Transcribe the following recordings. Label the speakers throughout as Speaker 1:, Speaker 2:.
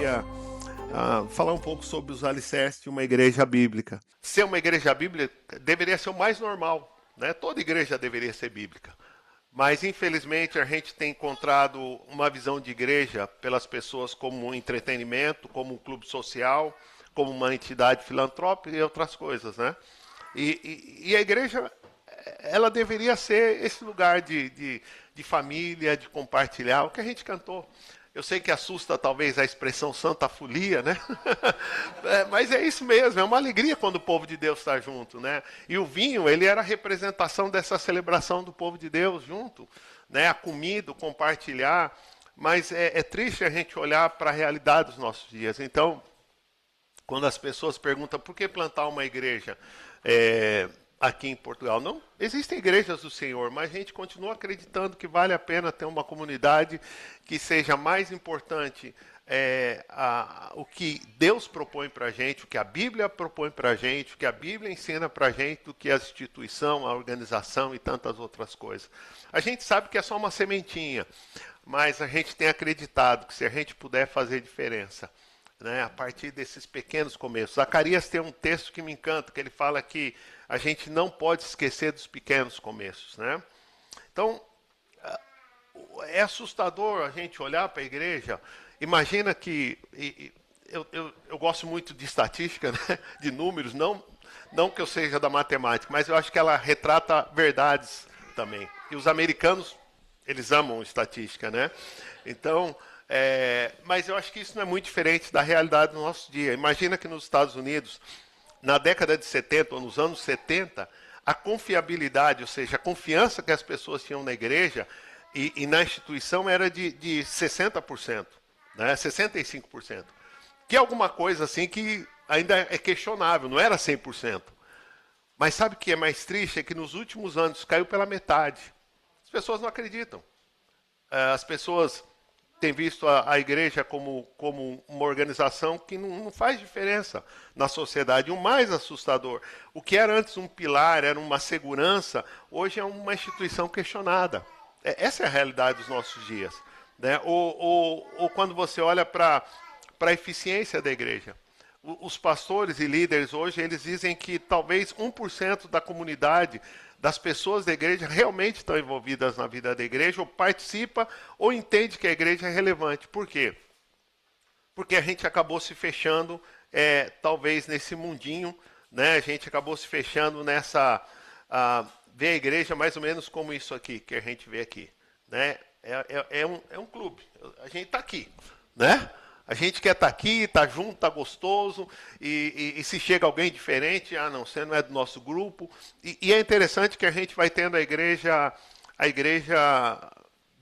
Speaker 1: queria falar um pouco sobre os alicerces de uma igreja bíblica. Ser uma igreja bíblica deveria ser o mais normal, né? Toda igreja deveria ser bíblica. Mas, infelizmente, a gente tem encontrado uma visão de igreja pelas pessoas como um entretenimento, como um clube social, como uma entidade filantrópica e outras coisas, né? E a igreja, ela deveria ser esse lugar de família, de compartilhar o que a gente cantou. Eu sei que assusta talvez a expressão santa folia, né? Mas é isso mesmo, é uma alegria quando o povo de Deus está junto, né? E o vinho, ele era a representação dessa celebração do povo de Deus junto, né? A comida, o compartilhar. Mas é triste a gente olhar para a realidade dos nossos dias. Então, quando as pessoas perguntam por que plantar uma igreja aqui em Portugal, não existem igrejas do Senhor, mas a gente continua acreditando que vale a pena ter uma comunidade que seja mais importante o que Deus propõe para a gente, o que a Bíblia propõe para a gente, o que a Bíblia ensina para a gente, do que a instituição, a organização e tantas outras coisas. A gente sabe que é só uma sementinha, mas a gente tem acreditado que se a gente puder fazer diferença, né, a partir desses pequenos começos. Zacarias tem um texto que me encanta, que ele fala que a gente não pode esquecer dos pequenos começos, né? Então, é assustador a gente olhar para a igreja. Imagina que... eu gosto muito de estatística, né, de números, não que eu seja da matemática, mas eu acho que ela retrata verdades também. E os americanos, eles amam estatística, né? Então... mas eu acho que isso não é muito diferente da realidade do nosso dia. Imagina que nos Estados Unidos, na década de 70 ou nos anos 70, a confiabilidade, ou seja, a confiança que as pessoas tinham na igreja e na instituição era de 60%, né? 65%. Que é alguma coisa assim que ainda é questionável, não era 100%. Mas sabe o que é mais triste? É que nos últimos anos caiu pela metade. As pessoas não acreditam. As pessoas... tem visto a igreja como uma organização que não faz diferença na sociedade. O mais assustador, o que era antes um pilar, era uma segurança, hoje é uma instituição questionada. Essa é a realidade dos nossos dias, né? Ou quando você olha para a eficiência da igreja. Os pastores e líderes hoje, eles dizem que talvez 1% da comunidade, das pessoas da igreja, realmente estão envolvidas na vida da igreja, ou participa, ou entende que a igreja é relevante. Por quê? Porque a gente acabou se fechando, talvez nesse mundinho, né? A gente acabou se fechando nessa... ver a igreja mais ou menos como isso aqui, que a gente vê aqui, né? É um clube, a gente está aqui, né? A gente quer estar aqui, estar junto, estar gostoso, e se chega alguém diferente, não, você não é do nosso grupo. E é interessante que a gente vai tendo a igreja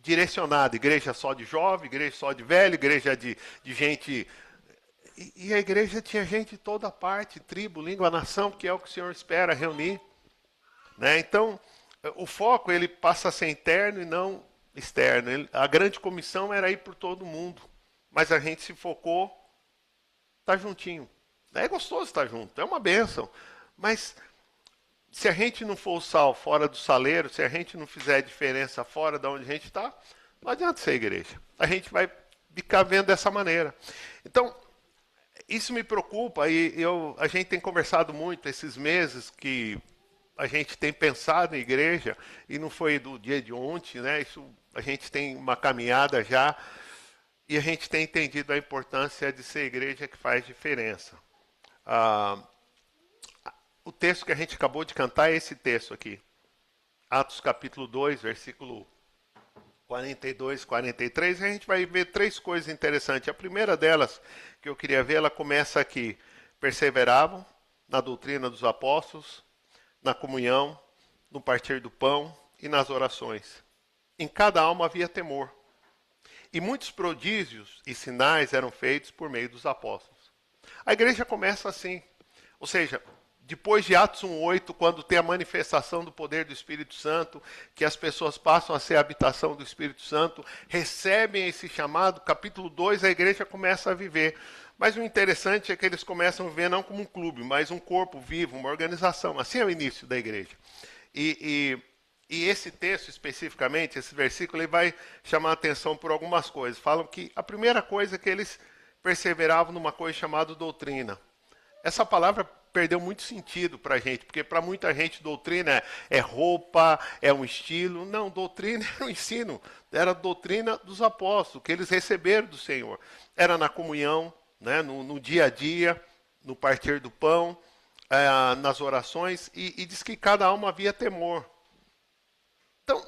Speaker 1: direcionada, igreja só de jovem, igreja só de velho, igreja de gente... E a igreja tinha gente de toda parte, tribo, língua, nação, que é o que o Senhor espera reunir, né? Então, o foco ele passa a ser interno e não externo. A grande comissão era ir por todo mundo. Mas a gente se focou, tá juntinho. É gostoso estar junto, é uma bênção. Mas se a gente não for o sal fora do saleiro, se a gente não fizer diferença fora de onde a gente está, não adianta ser igreja. A gente vai ficar vendo dessa maneira. Então, isso me preocupa e a gente tem conversado muito esses meses que a gente tem pensado em igreja, e não foi do dia de ontem, né? Isso, a gente tem uma caminhada já. E a gente tem entendido a importância de ser igreja que faz diferença. O texto que a gente acabou de cantar é esse texto aqui. Atos capítulo 2, versículo 42, 43. A gente vai ver três coisas interessantes. A primeira delas, que eu queria ver, ela começa aqui. Perseveravam na doutrina dos apóstolos, na comunhão, no partir do pão e nas orações. Em cada alma havia temor. E muitos prodígios e sinais eram feitos por meio dos apóstolos. A igreja começa assim. Ou seja, depois de Atos 1:8, quando tem a manifestação do poder do Espírito Santo, que as pessoas passam a ser a habitação do Espírito Santo, recebem esse chamado, capítulo 2, a igreja começa a viver. Mas o interessante é que eles começam a viver não como um clube, mas um corpo vivo, uma organização. Assim é o início da igreja. E esse texto especificamente, esse versículo, ele vai chamar a atenção por algumas coisas. Falam que a primeira coisa é que eles perseveravam numa coisa chamada doutrina. Essa palavra perdeu muito sentido para a gente, porque para muita gente doutrina é roupa, é um estilo. Não, doutrina era o ensino, era a doutrina dos apóstolos, que eles receberam do Senhor. Era na comunhão, né, no dia a dia, no partir do pão, nas orações, e diz que cada alma havia temor. Então,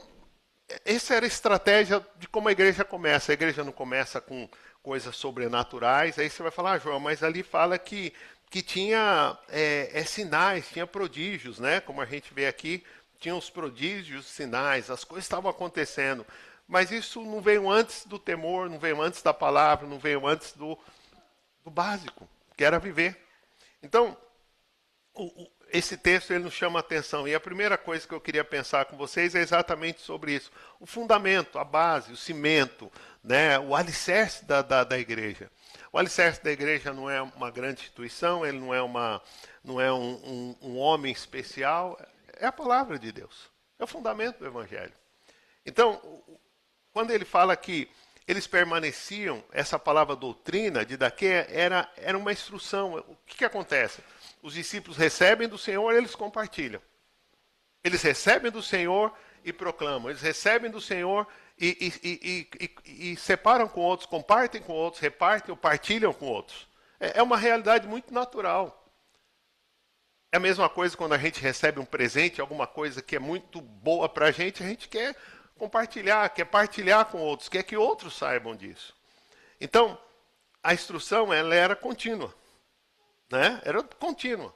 Speaker 1: essa era a estratégia de como a igreja começa. A igreja não começa com coisas sobrenaturais. Aí você vai falar, João, mas ali fala que tinha sinais, tinha prodígios, né? Como a gente vê aqui, tinha os prodígios, sinais, as coisas estavam acontecendo. Mas isso não veio antes do temor, não veio antes da palavra, não veio antes do básico, que era viver. Então, esse texto ele nos chama a atenção. E a primeira coisa que eu queria pensar com vocês é exatamente sobre isso. O fundamento, a base, o cimento, né, o alicerce da igreja. O alicerce da igreja não é uma grande instituição, ele não é um homem especial, é a palavra de Deus. É o fundamento do Evangelho. Então, quando ele fala que eles permaneciam, essa palavra doutrina, era uma instrução. O que acontece? Os discípulos recebem do Senhor, eles compartilham. Eles recebem do Senhor e proclamam. Eles recebem do Senhor e separam com outros, compartem com outros, repartem ou partilham com outros. É uma realidade muito natural. É a mesma coisa quando a gente recebe um presente, alguma coisa que é muito boa para a gente quer compartilhar, quer partilhar com outros, quer que outros saibam disso. Então, a instrução ela era contínua. Né? Era contínua.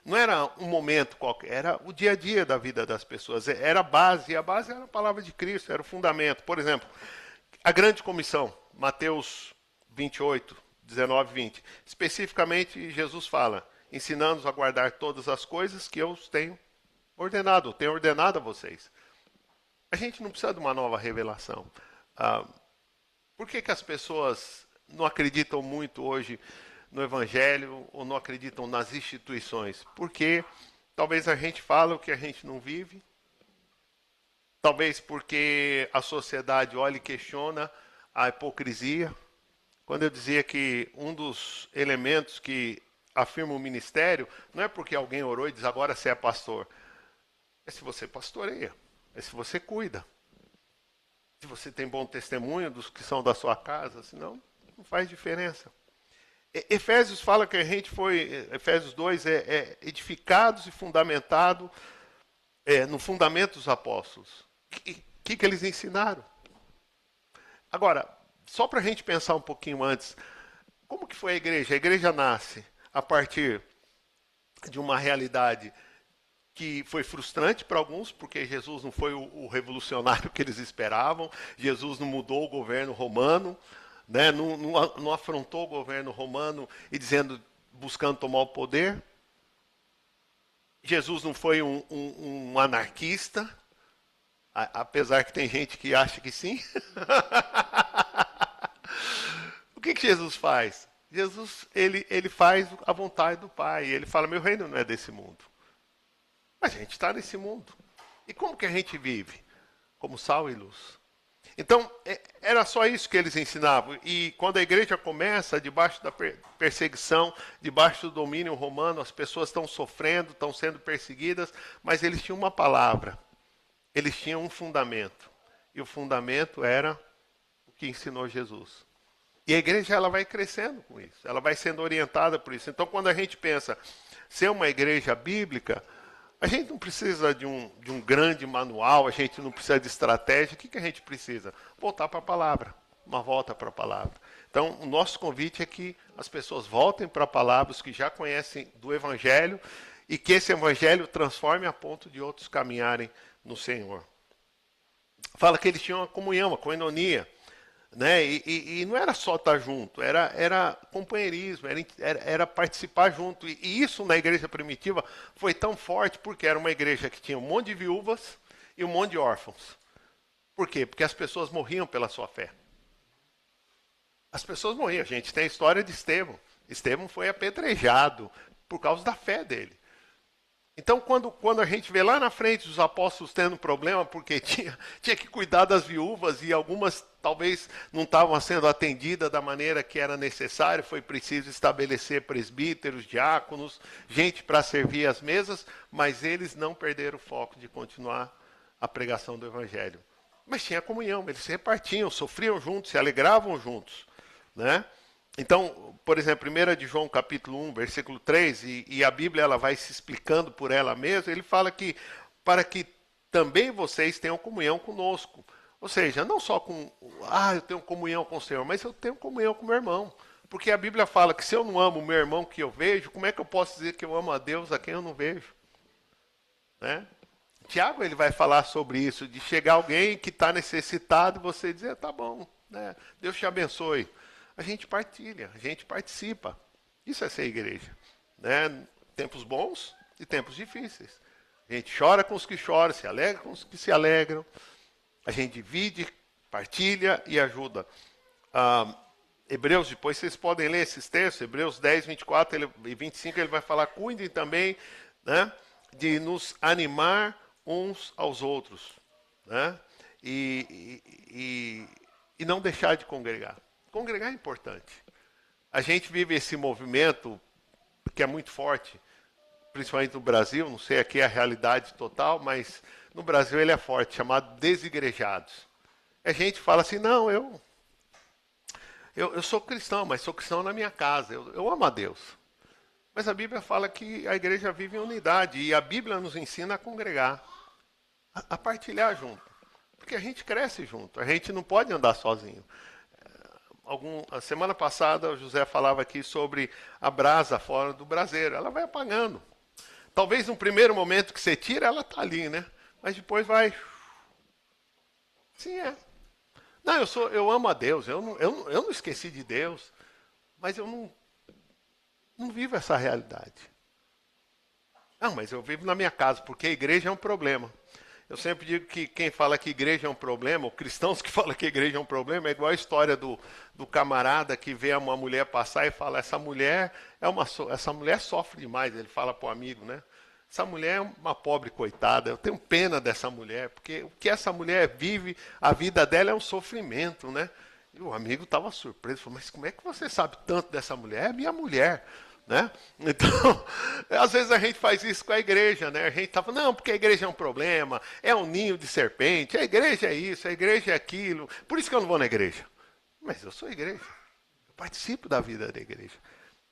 Speaker 1: Não era um momento qualquer, era o dia a dia da vida das pessoas. Era a base, e a base era a palavra de Cristo, era o fundamento. Por exemplo, a grande comissão, Mateus 28, 19 e 20. Especificamente, Jesus fala, ensinando-os a guardar todas as coisas que eu tenho ordenado a vocês. A gente não precisa de uma nova revelação. Por que as pessoas não acreditam muito hoje no Evangelho ou não acreditam nas instituições? Porque talvez a gente fala o que a gente não vive, talvez porque a sociedade olha e questiona a hipocrisia. Quando eu dizia que um dos elementos que afirma o ministério não é porque alguém orou e diz agora você é pastor, é se você pastoreia, é se você cuida, se você tem bom testemunho dos que são da sua casa, senão não faz diferença. Efésios fala que a gente foi, Efésios 2, edificados e fundamentado no fundamento dos apóstolos. O que eles ensinaram? Agora, só para a gente pensar um pouquinho antes, como que foi a igreja? A igreja nasce a partir de uma realidade que foi frustrante para alguns, porque Jesus não foi o revolucionário que eles esperavam, Jesus não mudou o governo romano, né? Não afrontou o governo romano e buscando tomar o poder. Jesus não foi um anarquista, apesar que tem gente que acha que sim. O que Jesus faz? Jesus ele faz a vontade do Pai. Ele fala, meu reino não é desse mundo. Mas a gente está nesse mundo. E como que a gente vive? Como sal e luz. Então, era só isso que eles ensinavam. E quando a igreja começa, debaixo da perseguição, debaixo do domínio romano, as pessoas estão sofrendo, estão sendo perseguidas, mas eles tinham uma palavra. Eles tinham um fundamento. E o fundamento era o que ensinou Jesus. E a igreja ela vai crescendo com isso. Ela vai sendo orientada por isso. Então, quando a gente pensa ser uma igreja bíblica, a gente não precisa de um grande manual, a gente não precisa de estratégia. O que a gente precisa? Voltar para a palavra, uma volta para a palavra. Então, o nosso convite é que as pessoas voltem para a palavra, os que já conhecem do Evangelho, e que esse Evangelho transforme a ponto de outros caminharem no Senhor. Fala que eles tinham uma comunhão, uma koinonia. Né? E não era só estar junto, era companheirismo, era participar junto. E isso na igreja primitiva foi tão forte porque era uma igreja que tinha um monte de viúvas e um monte de órfãos. Por quê? Porque as pessoas morriam pela sua fé. As pessoas morriam. A gente tem a história de Estevão. Estevão foi apedrejado por causa da fé dele. Então, quando a gente vê lá na frente os apóstolos tendo problema, porque tinha que cuidar das viúvas e algumas talvez não estavam sendo atendidas da maneira que era necessário, foi preciso estabelecer presbíteros, diáconos, gente para servir as mesas, mas eles não perderam o foco de continuar a pregação do Evangelho. Mas tinha comunhão, eles se repartiam, sofriam juntos, se alegravam juntos, né? Então, por exemplo, 1 de João capítulo 1, versículo 3, e a Bíblia ela vai se explicando por ela mesma, ele fala que para que também vocês tenham comunhão conosco. Ou seja, não só eu tenho comunhão com o Senhor, mas eu tenho comunhão com o meu irmão. Porque a Bíblia fala que se eu não amo o meu irmão que eu vejo, como é que eu posso dizer que eu amo a Deus a quem eu não vejo? Né? Tiago ele vai falar sobre isso, de chegar alguém que está necessitado e você dizer, tá bom, né? Deus te abençoe. A gente partilha, a gente participa. Isso é ser igreja. Né? Tempos bons e tempos difíceis. A gente chora com os que choram, se alegra com os que se alegram. A gente divide, partilha e ajuda. Hebreus, depois vocês podem ler esses textos, Hebreus 10, 24 e 25, ele vai falar, cuidem também, né, de nos animar uns aos outros. Né? E não deixar de congregar. Congregar é importante. A gente vive esse movimento que é muito forte, principalmente no Brasil, não sei aqui a realidade total, mas no Brasil ele é forte, chamado desigrejados. A gente fala assim, não, eu sou cristão, mas sou cristão na minha casa, eu amo a Deus. Mas a Bíblia fala que a igreja vive em unidade, e a Bíblia nos ensina a congregar, a partilhar junto. Porque a gente cresce junto, a gente não pode andar sozinho. A semana passada o José falava aqui sobre a brasa fora do braseiro. Ela vai apagando. Talvez no primeiro momento que você tira, ela está ali, né? Mas depois vai... Sim, é. Não, eu amo a Deus. Eu não esqueci de Deus. Mas eu não vivo essa realidade. Não, mas eu vivo na minha casa, porque a igreja é um problema. Eu sempre digo que quem fala que igreja é um problema, ou cristãos que falam que igreja é um problema, é igual a história do camarada que vê uma mulher passar e fala, essa mulher sofre demais. Ele fala para o amigo, né? Essa mulher é uma pobre coitada, eu tenho pena dessa mulher, porque o que essa mulher vive, a vida dela é um sofrimento, né? E o amigo estava surpreso, falou, mas como é que você sabe tanto dessa mulher? É minha mulher. Né? Então, às vezes a gente faz isso com a igreja, né? A gente tá falando, não, porque a igreja é um problema, é um ninho de serpente, a igreja é isso, a igreja é aquilo, por isso que eu não vou na igreja. Mas eu sou igreja, eu participo da vida da igreja.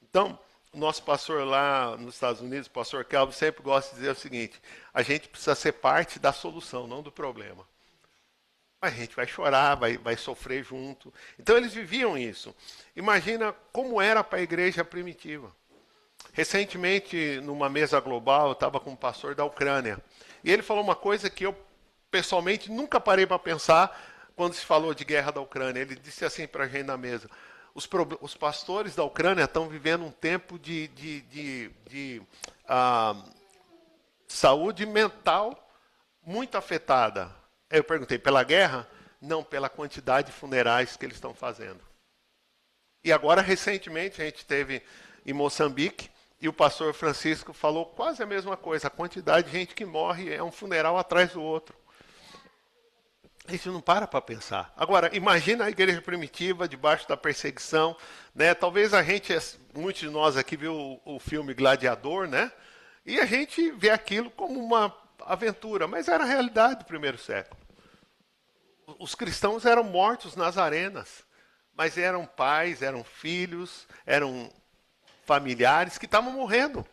Speaker 1: Então, o nosso pastor lá nos Estados Unidos, o pastor Calvin, sempre gosta de dizer o seguinte, a gente precisa ser parte da solução, não do problema. A gente vai chorar, vai sofrer junto. Então eles viviam isso. Imagina como era para a igreja primitiva. Recentemente, numa mesa global, eu estava com um pastor da Ucrânia. E ele falou uma coisa que eu, pessoalmente, nunca parei para pensar quando se falou de guerra da Ucrânia. Ele disse assim para a gente na mesa, os pastores da Ucrânia estão vivendo um tempo de saúde mental muito afetada. Aí eu perguntei, pela guerra? Não, pela quantidade de funerais que eles estão fazendo. E agora, recentemente, a gente teve em Moçambique, e o pastor Francisco falou quase a mesma coisa. A quantidade de gente que morre é um funeral atrás do outro. A gente não para pensar. Agora, imagina a igreja primitiva, debaixo da perseguição. Né? Talvez muitos de nós aqui viu o filme Gladiador, né? E a gente vê aquilo como uma aventura, mas era a realidade do primeiro século. Os cristãos eram mortos nas arenas, mas eram pais, eram filhos, eram familiares que estavam morrendo.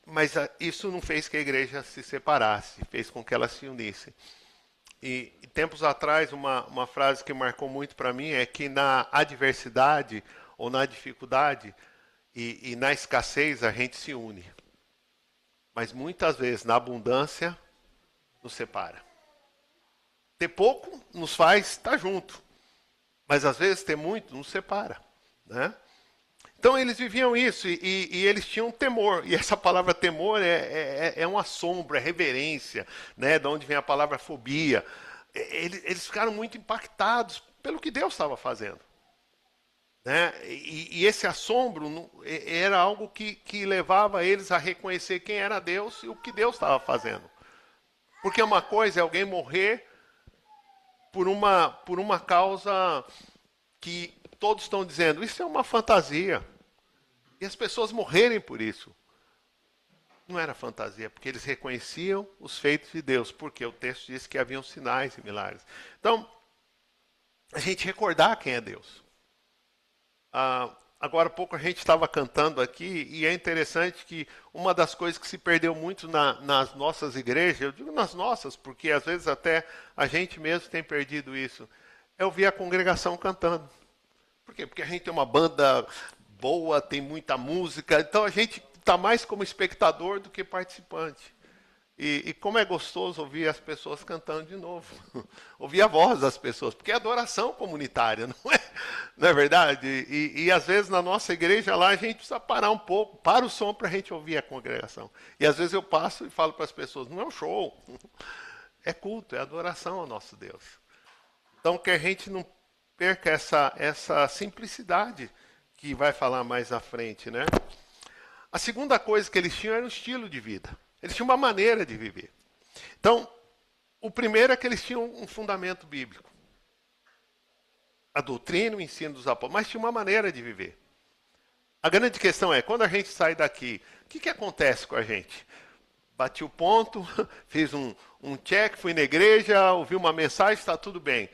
Speaker 1: Mas isso não fez que a igreja se separasse, fez com que ela se unisse. E tempos atrás, uma frase que marcou muito para mim é que na adversidade ou na dificuldade e na escassez a gente se une. Mas muitas vezes na abundância nos separa. Ter pouco nos faz estar junto. Mas às vezes ter muito nos separa. Né? Então eles viviam isso e eles tinham temor. E essa palavra temor é um assombro, é reverência. Né? De onde vem a palavra fobia. Eles ficaram muito impactados pelo que Deus estava fazendo. né? E esse assombro era algo que levava eles a reconhecer quem era Deus e o que Deus estava fazendo. Porque uma coisa é alguém morrer por uma causa que todos estão dizendo, isso é uma fantasia. E as pessoas morrerem por isso. Não era fantasia, porque eles reconheciam os feitos de Deus, porque o texto diz que haviam sinais e milagres. Então, a gente recordar quem é Deus. Agora há pouco a gente estava cantando aqui, e é interessante que uma das coisas que se perdeu muito nas nossas igrejas, eu digo nas nossas, porque às vezes até a gente mesmo tem perdido isso, é ouvir a congregação cantando. Por quê? Porque a gente tem uma banda boa, tem muita música, então a gente está mais como espectador do que participante. E como é gostoso ouvir as pessoas cantando de novo. Ouvir a voz das pessoas, porque é adoração comunitária, não é verdade? E às vezes na nossa igreja lá a gente precisa parar um pouco, para o som para a gente ouvir a congregação. E às vezes eu passo e falo para as pessoas, não é um show, é culto, é adoração ao nosso Deus. Então que a gente não perca essa simplicidade que vai falar mais à frente, né? A segunda coisa que eles tinham era um estilo de vida. Eles tinham uma maneira de viver. Então, o primeiro é que eles tinham um fundamento bíblico. A doutrina, o ensino dos apóstolos, mas tinha uma maneira de viver. A grande questão é, quando a gente sai daqui, o que acontece com a gente? Bati o ponto, fiz um check, fui na igreja, ouvi uma mensagem, está tudo bem.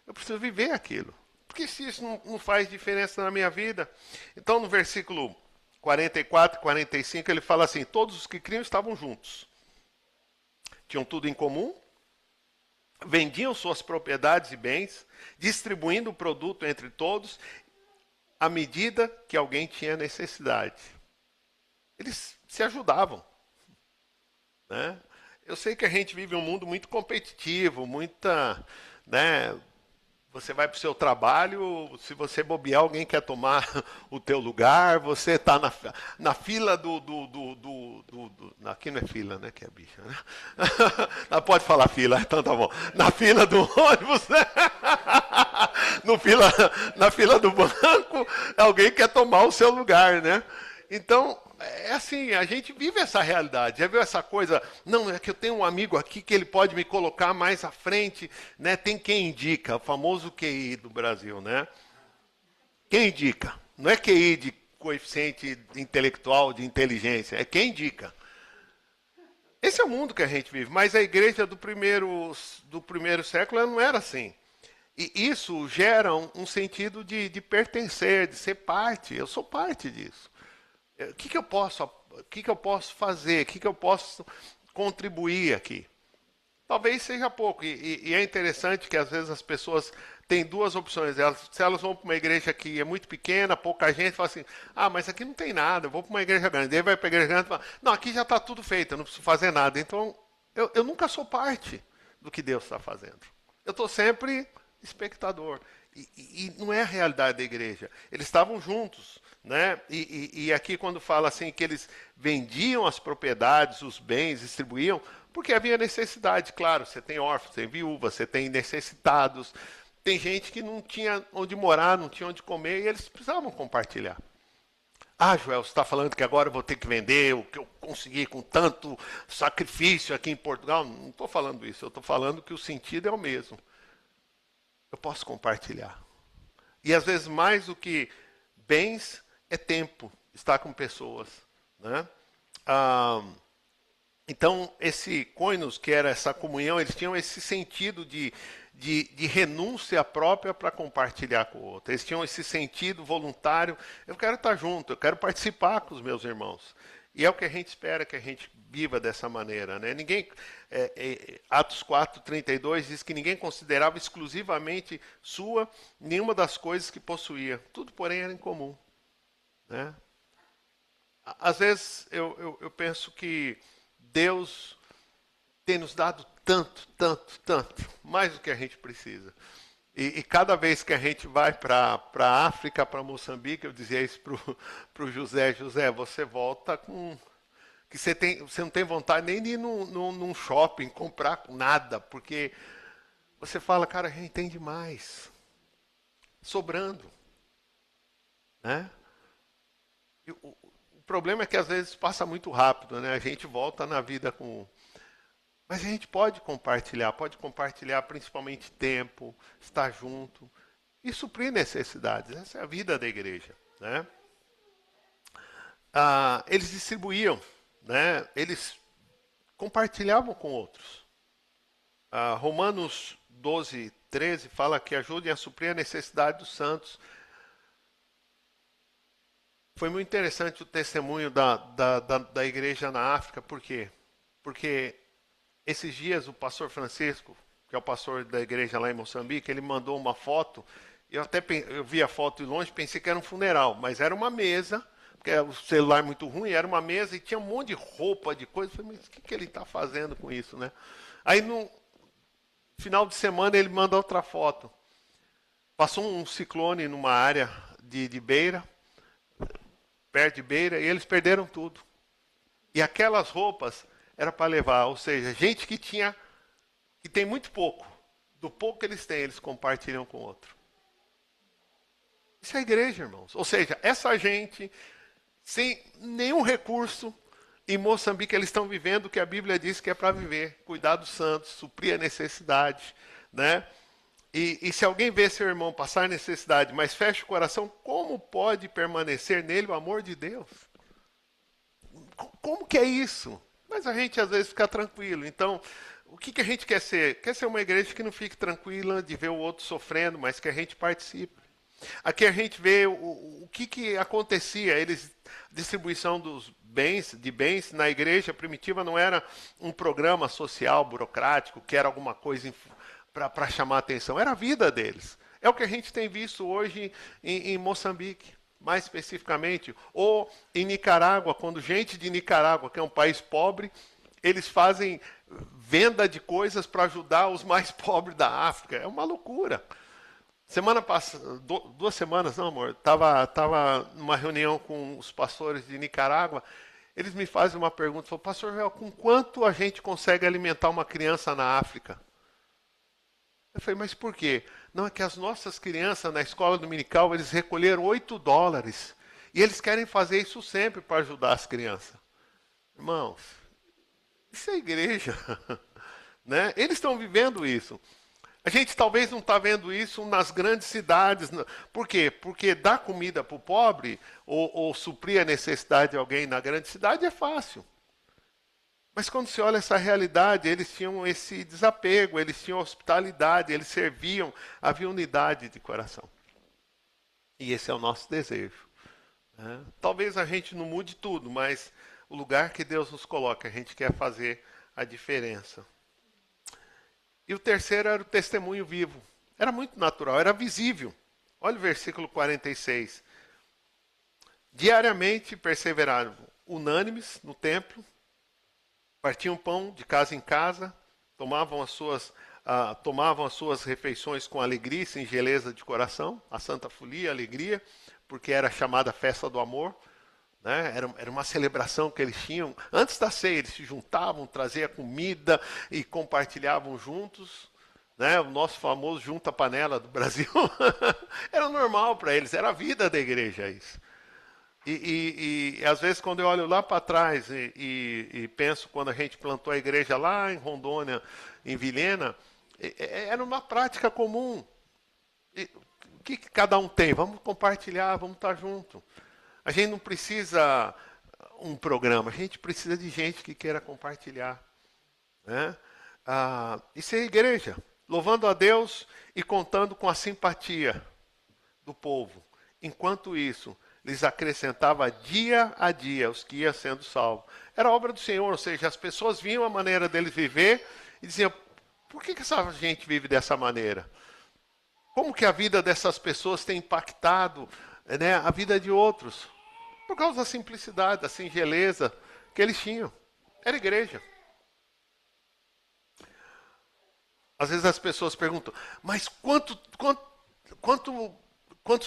Speaker 1: Eu preciso viver aquilo. Porque se isso não faz diferença na minha vida. Então, no versículo 44 e 45, ele fala assim, todos os que criam estavam juntos. Tinham tudo em comum, vendiam suas propriedades e bens, distribuindo o produto entre todos, à medida que alguém tinha necessidade. Eles se ajudavam, né? Eu sei que a gente vive um mundo muito competitivo, muita, né? Você vai para o seu trabalho, se você bobear, alguém quer tomar o teu lugar, você está na fila aqui não é fila, né, que é bicha, né? Não pode falar fila, então tá bom. Na fila do ônibus, né? Na fila do banco, alguém quer tomar o seu lugar, né? Então, é assim, a gente vive essa realidade. Já viu essa coisa? Não, é que eu tenho um amigo aqui que ele pode me colocar mais à frente, né? Tem quem indica, o famoso QI do Brasil, né? Quem indica? Não é QI de coeficiente intelectual, de inteligência, é quem indica. Esse é o mundo que a gente vive, mas a igreja do primeiro século não era assim. E isso gera um sentido de pertencer, de ser parte. Eu sou parte disso. O que eu posso fazer? O que eu posso contribuir aqui? Talvez seja pouco. E é interessante que às vezes as pessoas têm duas opções. Se elas vão para uma igreja que é muito pequena, pouca gente, falam assim, mas aqui não tem nada, eu vou para uma igreja grande. Aí vai para a igreja grande e fala, não, aqui já está tudo feito, eu não preciso fazer nada. Então, eu nunca sou parte do que Deus está fazendo. Eu estou sempre espectador. E não é a realidade da igreja. Eles estavam juntos, né? E aqui quando fala assim que eles vendiam as propriedades, os bens, distribuíam, porque havia necessidade. Claro, você tem órfãos, tem viúvas, você tem necessitados, tem gente que não tinha onde morar, não tinha onde comer, e eles precisavam compartilhar. Joel, você está falando que agora eu vou ter que vender o que eu consegui com tanto sacrifício aqui em Portugal? Não estou falando isso, eu estou falando que o sentido é o mesmo. Eu posso compartilhar. E às vezes mais do que bens é tempo, estar com pessoas, né? Então esse koinos, que era essa comunhão, eles tinham esse sentido de renúncia própria para compartilhar com o outro. Eles tinham esse sentido voluntário. Eu quero estar junto, eu quero participar com os meus irmãos. E é o que a gente espera que a gente viva dessa maneira, né? Atos 4:32 diz que ninguém considerava exclusivamente sua nenhuma das coisas que possuía. Tudo, porém, era em comum, né? Às vezes eu penso que Deus tem nos dado tanto, tanto, tanto, mais do que a gente precisa. E cada vez que a gente vai para a África, para Moçambique, eu dizia isso para o José, você volta com... que você não tem vontade nem de ir num shopping, comprar nada, porque você fala, cara, a gente tem demais, sobrando. né? E o problema é que às vezes passa muito rápido, né? A gente volta na vida com... Mas a gente pode compartilhar principalmente tempo, estar junto e suprir necessidades. Essa é a vida da igreja, né? Eles distribuíam, né? Eles compartilhavam com outros. Romanos 12, 13 fala que ajudem a suprir a necessidade dos santos. Foi muito interessante o testemunho da igreja na África, por quê? Porque esses dias o pastor Francisco, que é o pastor da igreja lá em Moçambique, ele mandou uma foto. Eu vi a foto de longe, pensei que era um funeral, mas era uma mesa, porque o celular é muito ruim, era uma mesa e tinha um monte de roupa, de coisa. Eu falei, mas o que ele está fazendo com isso, né? Aí no final de semana ele manda outra foto. Passou um ciclone numa área de Beira, perto de Beira, e eles perderam tudo. E aquelas roupas era para levar, ou seja, gente que tem muito pouco. Do pouco que eles têm, eles compartilham com o outro. Isso é igreja, irmãos. Ou seja, essa gente, sem nenhum recurso, em Moçambique eles estão vivendo o que a Bíblia diz que é para viver. Cuidar dos santos, suprir a necessidade, né? E se alguém vê seu irmão passar necessidade, mas fecha o coração, como pode permanecer nele o amor de Deus? Como que é isso? Mas a gente às vezes fica tranquilo. Então, o que a gente quer ser? Quer ser uma igreja que não fique tranquila de ver o outro sofrendo, mas que a gente participe. Aqui a gente vê o que acontecia. Distribuição de bens na igreja primitiva não era um programa social, burocrático, que era alguma coisa para chamar a atenção. Era a vida deles. É o que a gente tem visto hoje em Moçambique, mais especificamente. Ou em Nicarágua, quando gente de Nicarágua, que é um país pobre, eles fazem venda de coisas para ajudar os mais pobres da África. É uma loucura. Semana passada, 2 semanas, não, amor, tava numa reunião com os pastores de Nicarágua. Eles me fazem uma pergunta, falam, pastor Joel, com quanto a gente consegue alimentar uma criança na África? Eu falei, mas por quê? Não, é que as nossas crianças na escola dominical, eles recolheram $8. E eles querem fazer isso sempre para ajudar as crianças. Irmãos, isso é igreja. Né? Eles estão vivendo isso. A gente talvez não está vendo isso nas grandes cidades. Por quê? Porque dar comida para o pobre ou suprir a necessidade de alguém na grande cidade é fácil. Mas quando se olha essa realidade, eles tinham esse desapego, eles tinham hospitalidade, eles serviam, havia unidade de coração. E esse é o nosso desejo. Né? Talvez a gente não mude tudo, mas o lugar que Deus nos coloca, a gente quer fazer a diferença. E o terceiro era o testemunho vivo. Era muito natural, era visível. Olha o versículo 46. Diariamente perseveraram unânimes no templo, partiam pão de casa em casa, tomavam as suas refeições com alegria e singeleza de coração, a santa folia, a alegria, porque era chamada festa do amor. Né? Era uma celebração que eles tinham. Antes da ceia, eles se juntavam, traziam comida e compartilhavam juntos. Né? O nosso famoso junta-panela do Brasil. Era normal para eles, era a vida da igreja isso. E às vezes quando eu olho lá para trás e penso quando a gente plantou a igreja lá em Rondônia, em Vilhena, era uma prática comum. O que cada um tem? Vamos compartilhar, vamos estar junto. A gente não precisa um programa, a gente precisa de gente que queira compartilhar. Né? Isso é igreja, louvando a Deus e contando com a simpatia do povo. Enquanto isso, lhes acrescentava dia a dia os que iam sendo salvos. Era obra do Senhor, ou seja, as pessoas viam a maneira deles viver e diziam, por que essa gente vive dessa maneira? Como que a vida dessas pessoas tem impactado, né, a vida de outros? Por causa da simplicidade, da singeleza que eles tinham. Era igreja. Às vezes as pessoas perguntam, mas quantos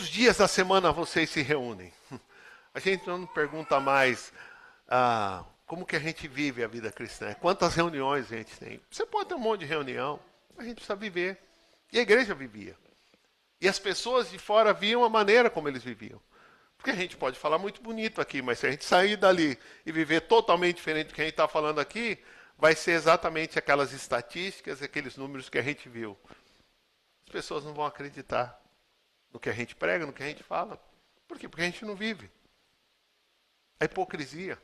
Speaker 1: dias da semana vocês se reúnem? A gente não pergunta mais como que a gente vive a vida cristã. Quantas reuniões a gente tem? Você pode ter um monte de reunião, a gente precisa viver. E a igreja vivia. E as pessoas de fora viam a maneira como eles viviam. Porque a gente pode falar muito bonito aqui, mas se a gente sair dali e viver totalmente diferente do que a gente está falando aqui, vai ser exatamente aquelas estatísticas, aqueles números que a gente viu. As pessoas não vão acreditar no que a gente prega, no que a gente fala. Por quê? Porque a gente não vive. A hipocrisia.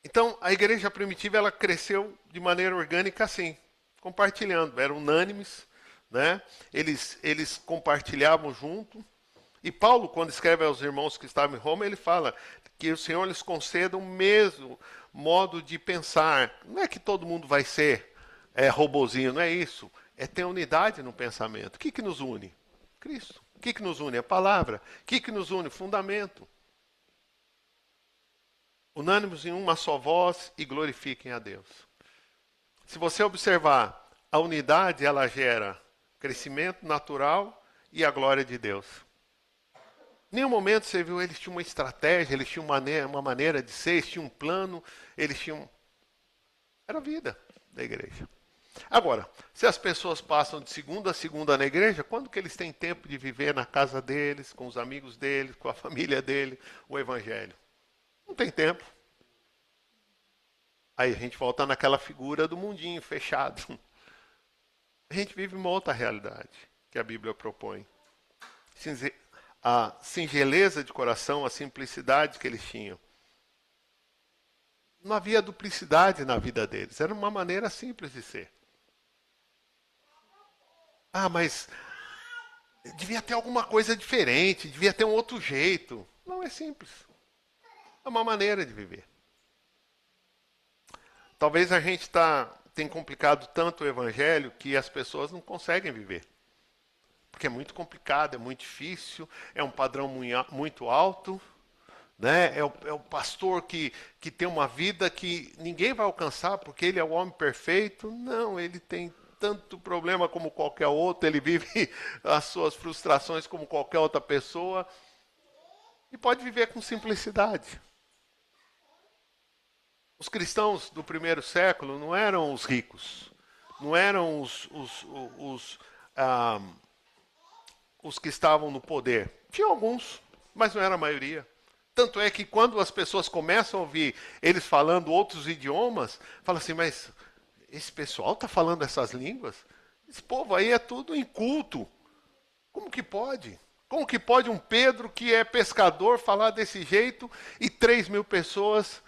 Speaker 1: Então, a igreja primitiva, ela cresceu de maneira orgânica assim, compartilhando. Eram unânimes, né? Eles compartilhavam junto. E Paulo, quando escreve aos irmãos que estavam em Roma, ele fala que o Senhor lhes conceda o mesmo modo de pensar. Não é que todo mundo vai ser robozinho, não é isso. É ter unidade no pensamento. O que nos une? Cristo. O que nos une? A palavra. O que nos une? O fundamento. Unânimes em uma só voz e glorifiquem a Deus. Se você observar, a unidade ela gera crescimento natural e a glória de Deus. Em nenhum momento você viu, eles tinham uma estratégia, eles tinham uma maneira de ser, eles tinham um plano, eles tinham... Era a vida da igreja. Agora, se as pessoas passam de segunda a segunda na igreja, quando que eles têm tempo de viver na casa deles, com os amigos deles, com a família dele, o evangelho? Não tem tempo. Aí a gente volta naquela figura do mundinho fechado. A gente vive uma outra realidade que a Bíblia propõe. A singeleza de coração, a simplicidade que eles tinham. Não havia duplicidade na vida deles. Era uma maneira simples de ser. Ah, mas devia ter alguma coisa diferente, devia ter um outro jeito. Não, é simples. É uma maneira de viver. Talvez a gente tem complicado tanto o evangelho que as pessoas não conseguem viver. Porque é muito complicado, é muito difícil, é um padrão muito alto, né? É o pastor que tem uma vida que ninguém vai alcançar porque ele é o homem perfeito. Não, ele tem tanto problema como qualquer outro, ele vive as suas frustrações como qualquer outra pessoa e pode viver com simplicidade. Os cristãos do primeiro século não eram os ricos, não eram os que estavam no poder. Tinha alguns, mas não era a maioria. Tanto é que quando as pessoas começam a ouvir eles falando outros idiomas, falam assim, mas esse pessoal está falando essas línguas? Esse povo aí é tudo inculto. Como que pode? Como que pode um Pedro que é pescador falar desse jeito e 3.000 pessoas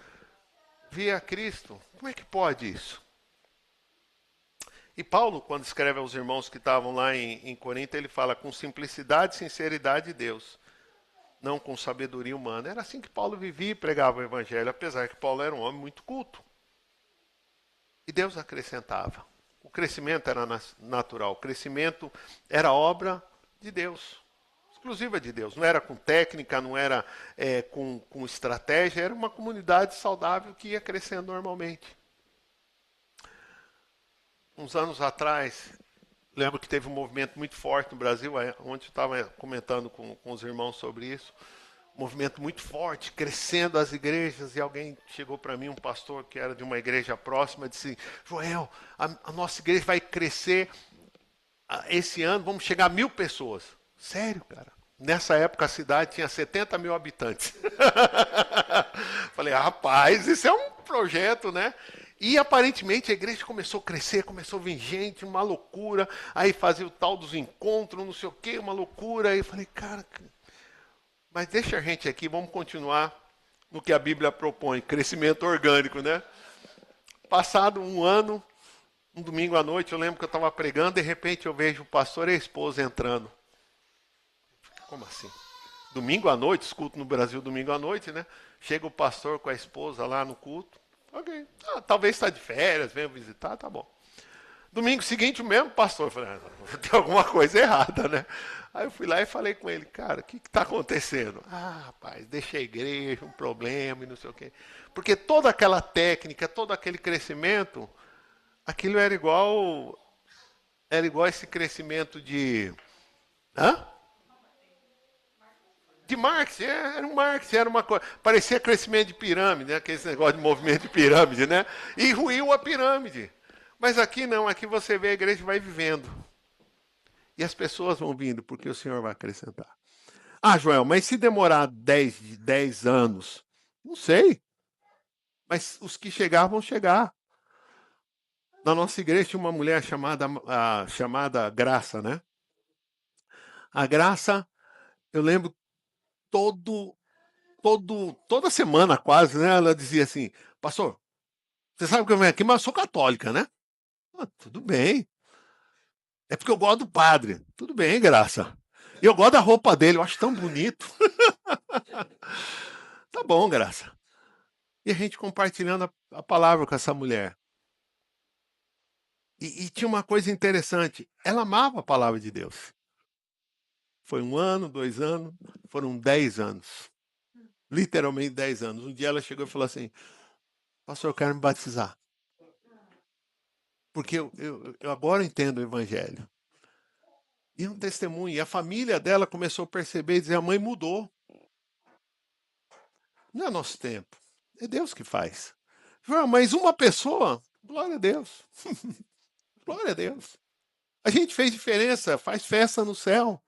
Speaker 1: vir a Cristo? Como é que pode isso? E Paulo, quando escreve aos irmãos que estavam lá em Corinto, ele fala com simplicidade e sinceridade de Deus, não com sabedoria humana. Era assim que Paulo vivia e pregava o evangelho, apesar que Paulo era um homem muito culto. E Deus acrescentava. O crescimento era natural, o crescimento era obra de Deus, exclusiva de Deus. Não era com técnica, não era com estratégia, era uma comunidade saudável que ia crescendo normalmente. Uns anos atrás, lembro que teve um movimento muito forte no Brasil, onde eu estava comentando com os irmãos sobre isso. Um movimento muito forte, crescendo as igrejas, e alguém chegou para mim, um pastor que era de uma igreja próxima, disse, Joel, a nossa igreja vai crescer esse ano, vamos chegar a 1.000 pessoas. Sério, cara? Nessa época a cidade tinha 70.000 habitantes. Falei, rapaz, isso é um projeto, né? E aparentemente a igreja começou a crescer, começou a vir gente, uma loucura. Aí fazia o tal dos encontros, não sei o quê, uma loucura. Aí eu falei, cara, mas deixa a gente aqui, vamos continuar no que a Bíblia propõe, crescimento orgânico, né? Passado um ano, um domingo à noite, eu lembro que eu estava pregando, de repente eu vejo o pastor e a esposa entrando. Como assim? Domingo à noite, culto no Brasil domingo à noite, né? Chega o pastor com a esposa lá no culto. Ok, talvez está de férias, venha visitar, tá bom. Domingo seguinte, o mesmo pastor. Eu falei, tem alguma coisa errada, né? Aí eu fui lá e falei com ele, cara, o que está acontecendo? Rapaz, deixei a igreja, um problema e não sei o quê. Porque toda aquela técnica, todo aquele crescimento, aquilo era igual esse crescimento de... De Marx, era um Marx, era uma coisa. Parecia crescimento de pirâmide, né? Aquele negócio de movimento de pirâmide, né? E ruiu a pirâmide. Mas aqui não, aqui você vê a igreja vai vivendo. E as pessoas vão vindo, porque o Senhor vai acrescentar. Ah, Joel, mas se demorar 10 anos? Não sei, mas os que chegar vão chegar. Na nossa igreja tinha uma mulher chamada Graça, né? A Graça, eu lembro toda semana quase, né? Ela dizia assim, pastor, você sabe que eu venho aqui, mas eu sou católica, né? Ah, tudo bem. É porque eu gosto do padre. Tudo bem, Graça. E eu gosto da roupa dele, eu acho tão bonito. Tá bom, Graça. E a gente compartilhando a palavra com essa mulher. E tinha uma coisa interessante, ela amava a palavra de Deus. Foi 1 ano, 2 anos, foram 10 anos. Literalmente 10 anos. Um dia ela chegou e falou assim, pastor, eu quero me batizar. Porque eu agora entendo o evangelho. E um testemunho. E a família dela começou a perceber e dizer, a mãe mudou. Não é nosso tempo. É Deus que faz. Mas uma pessoa, glória a Deus. Glória a Deus. A gente fez diferença, faz festa no céu.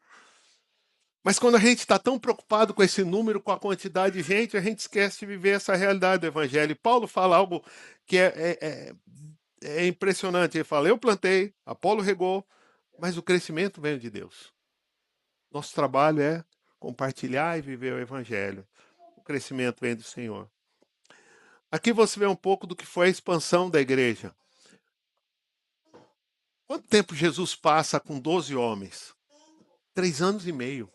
Speaker 1: Mas quando a gente está tão preocupado com esse número, com a quantidade de gente, a gente esquece de viver essa realidade do Evangelho. E Paulo fala algo que é impressionante. Ele fala: eu plantei, Apolo regou, mas o crescimento veio de Deus. Nosso trabalho é compartilhar e viver o Evangelho. O crescimento vem do Senhor. Aqui você vê um pouco do que foi a expansão da igreja. Quanto tempo Jesus passa com 12 homens? 3 anos e meio.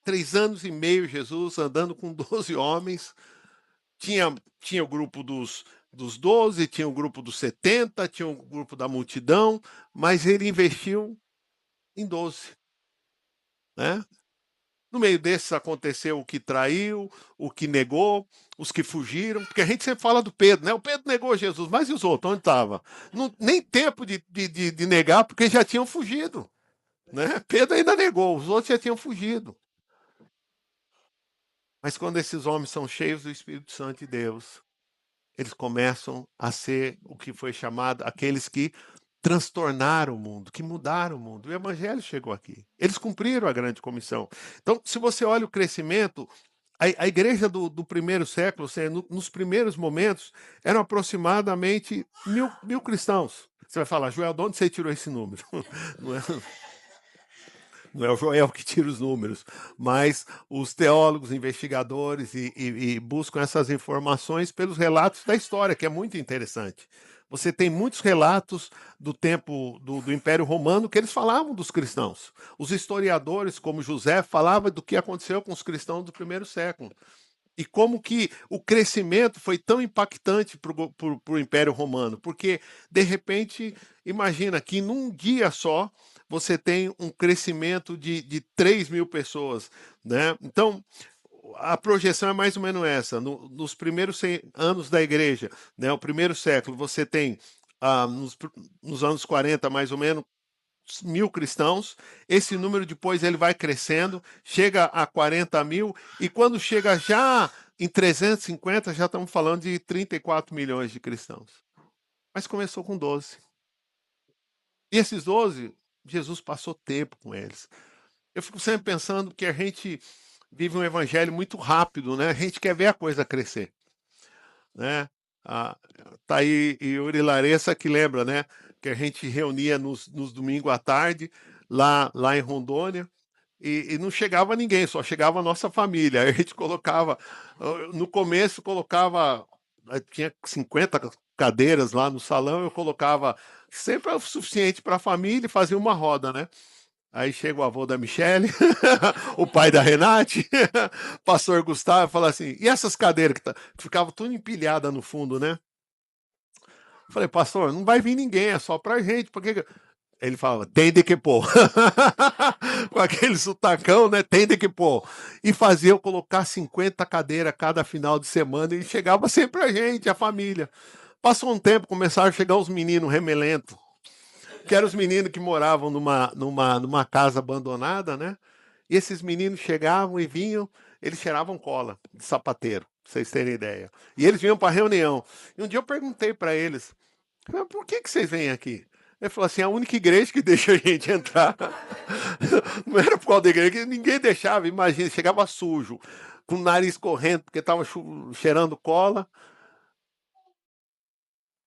Speaker 1: 3 anos e meio Jesus andando com 12 homens. Tinha o grupo dos 12, tinha o grupo dos 70, tinha o grupo da multidão, mas ele investiu em 12. Né? No meio desses aconteceu o que traiu, o que negou, os que fugiram, porque a gente sempre fala do Pedro, né? O Pedro negou Jesus, mas e os outros? Onde estava? Nem tempo de negar, porque já tinham fugido. Né? Pedro ainda negou, os outros já tinham fugido. Mas quando esses homens são cheios do Espírito Santo de Deus, eles começam a ser o que foi chamado aqueles que transtornaram o mundo, que mudaram o mundo. O evangelho chegou aqui. Eles cumpriram a grande comissão. Então, se você olha o crescimento, a igreja do primeiro século, ou seja, nos primeiros momentos, eram aproximadamente mil cristãos. Você vai falar, Joel, de onde você tirou esse número? Não é, não é o Joel que tira os números, mas os teólogos, investigadores e buscam essas informações pelos relatos da história, que é muito interessante. Você tem muitos relatos do tempo do Império Romano que eles falavam dos cristãos. Os historiadores, como José, falavam do que aconteceu com os cristãos do primeiro século. E como que o crescimento foi tão impactante para o Império Romano. Porque, de repente, imagina que num dia só você tem um crescimento de 3.000 pessoas. Né? Então, a projeção é mais ou menos essa. Nos primeiros 100 anos da igreja, né, o primeiro século, você tem, nos anos 40, mais ou menos, 1.000 cristãos. Esse número depois ele vai crescendo, chega a 40.000, e quando chega já em 350, já estamos falando de 34 milhões de cristãos. Mas começou com 12. E esses 12, Jesus passou tempo com eles. Eu fico sempre pensando que a gente vive um evangelho muito rápido, né? A gente quer ver a coisa crescer, né? Ah, tá aí Yuri Laressa que lembra, né? Que a gente reunia nos domingos à tarde, lá em Rondônia, e não chegava ninguém, só chegava a nossa família. Aí a gente colocava, no começo colocava, tinha 50 cadeiras lá no salão, eu colocava sempre o suficiente para a família e fazia uma roda, né? Aí chega o avô da Michele, o pai da Renate, pastor Gustavo, fala assim: e essas cadeiras que ficavam tudo empilhada no fundo, né? Falei, pastor, não vai vir ninguém, é só pra gente. Porque ele falava, tem de que pôr. Com aquele sotacão, né? Tem de que pôr. E fazia eu colocar 50 cadeiras cada final de semana e chegava sempre a gente, a família. Passou um tempo, começaram a chegar os meninos remelentos, que eram os meninos que moravam numa casa abandonada, né? E esses meninos chegavam e vinham, eles cheiravam cola de sapateiro, pra vocês terem ideia. E eles vinham para reunião. E um dia eu perguntei para eles, por que vocês vêm aqui? Ele falou assim, a única igreja que deixa a gente entrar. Não era por causa da igreja, que ninguém deixava, imagina, chegava sujo, com o nariz correndo, porque estava cheirando cola.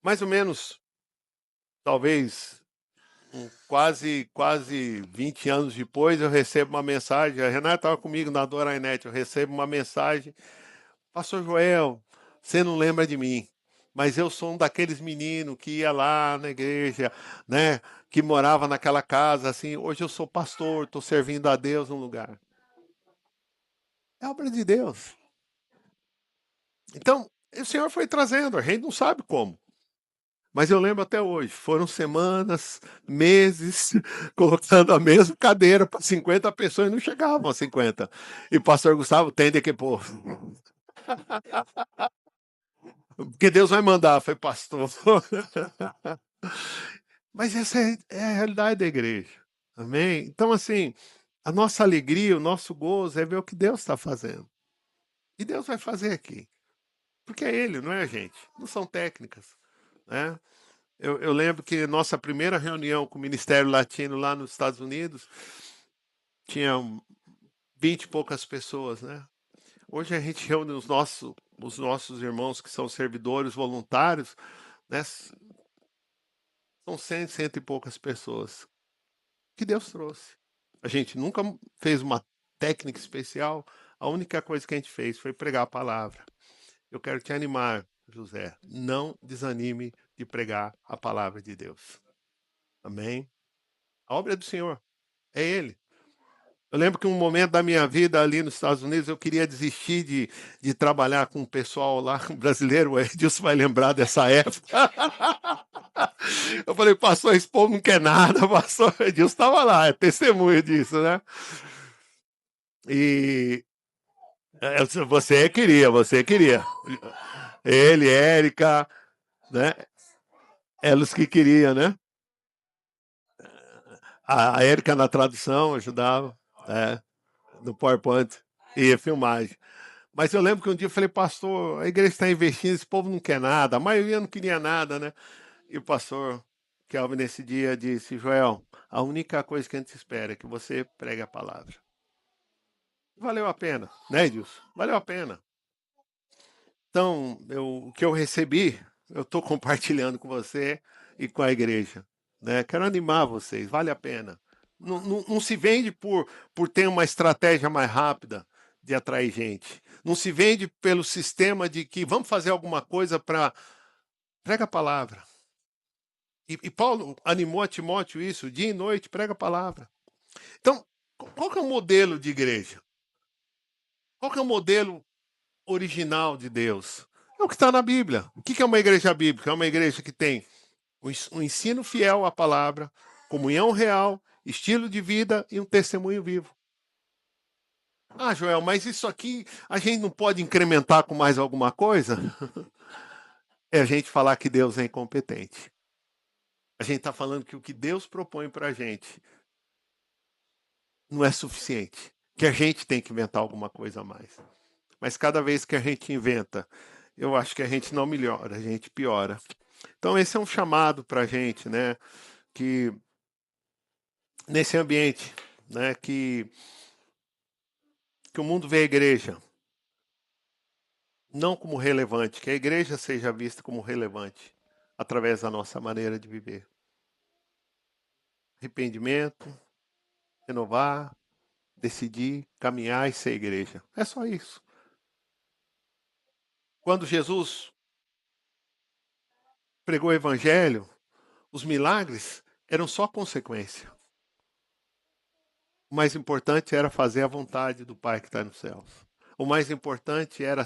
Speaker 1: Mais ou menos, talvez, quase 20 anos depois, eu recebo uma mensagem, a Renata estava comigo na Dorainet, eu recebo uma mensagem, Pastor Joel, você não lembra de mim, mas eu sou um daqueles meninos que ia lá na igreja, né, que morava naquela casa, assim, hoje eu sou pastor, estou servindo a Deus num lugar. É obra de Deus. Então, o Senhor foi trazendo, a gente não sabe como. Mas eu lembro até hoje, foram semanas, meses, colocando a mesma cadeira para 50 pessoas e não chegavam a 50. E o pastor Gustavo tende que pôr. Porque Deus vai mandar, foi pastor. Mas essa é a realidade da igreja. Amém? Então, assim, a nossa alegria, o nosso gozo é ver o que Deus está fazendo. E Deus vai fazer aqui. Porque é Ele, não é a gente. Não são técnicas. Né? Eu lembro que nossa primeira reunião com o Ministério Latino lá nos Estados Unidos tinha 20 e poucas pessoas, né? Hoje a gente reúne os nossos irmãos que são servidores voluntários, né? São 100, cento e poucas pessoas que Deus trouxe. A gente nunca fez uma técnica especial, a única coisa que a gente fez foi pregar a palavra. Eu quero te animar, José, não desanime de pregar a palavra de Deus. Amém? A obra é do Senhor, é Ele. Eu lembro que um momento da minha vida ali nos Estados Unidos, eu queria desistir de trabalhar com o pessoal lá brasileiro, o Edilson vai lembrar dessa época. Eu falei, pastor, esse povo não quer nada, pastor Edilson estava lá, é testemunho disso, né? E você queria. Ele, Érica, né? Elas que queriam, né? A Érica na tradução ajudava, no PowerPoint e a filmagem. Mas eu lembro que um dia eu falei, pastor, a igreja está investindo, esse povo não quer nada, a maioria não queria nada, né? E o pastor Kelvin nesse dia disse, Joel, a única coisa que a gente espera é que você pregue a palavra. Valeu a pena, né, Edilson? Valeu a pena. Então, o que eu recebi, eu estou compartilhando com você e com a igreja. Né? Quero animar vocês, vale a pena. Não se vende por ter uma estratégia mais rápida de atrair gente. Não se vende pelo sistema de que vamos fazer alguma coisa para. Prega a palavra. E Paulo animou a Timóteo isso, dia e noite, prega a palavra. Então, qual que é o modelo de igreja? Qual que é o modelo original de Deus? É o que está na Bíblia. O que é uma igreja bíblica? É uma igreja que tem um ensino fiel à palavra, comunhão real, estilo de vida e um testemunho vivo. Ah, Joel, mas isso aqui a gente não pode incrementar com mais alguma coisa? É a gente falar que Deus é incompetente. A gente está falando que o que Deus propõe para a gente não é suficiente, que a gente tem que inventar alguma coisa a mais. Mas cada vez que a gente inventa, eu acho que a gente não melhora, a gente piora. Então esse é um chamado para a gente, né? Que nesse ambiente, né? Que o mundo vê a igreja não como relevante, que a igreja seja vista como relevante através da nossa maneira de viver. Arrependimento, renovar, decidir, caminhar e ser igreja. É só isso. Quando Jesus pregou o evangelho, os milagres eram só consequência. O mais importante era fazer a vontade do Pai que está nos céus. O mais importante era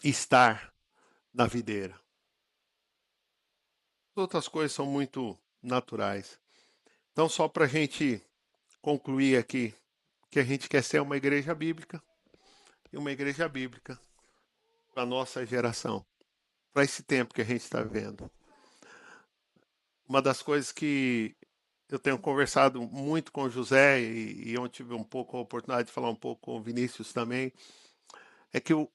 Speaker 1: estar na videira. As outras coisas são muito naturais. Então, só para a gente concluir aqui, que a gente quer ser uma igreja bíblica e uma igreja bíblica para a nossa geração, para esse tempo que a gente está vivendo. Uma das coisas que eu tenho conversado muito com o José e eu tive um pouco a oportunidade de falar um pouco com o Vinícius também, é que o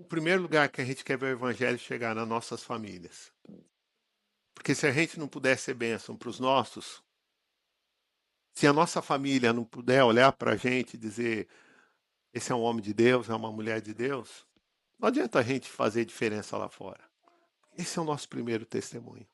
Speaker 1: primeiro lugar que a gente quer ver o evangelho chegar nas nossas famílias. Porque se a gente não puder ser bênção para os nossos, se a nossa família não puder olhar para a gente e dizer: esse é um homem de Deus, é uma mulher de Deus, não adianta a gente fazer diferença lá fora. Esse é o nosso primeiro testemunho.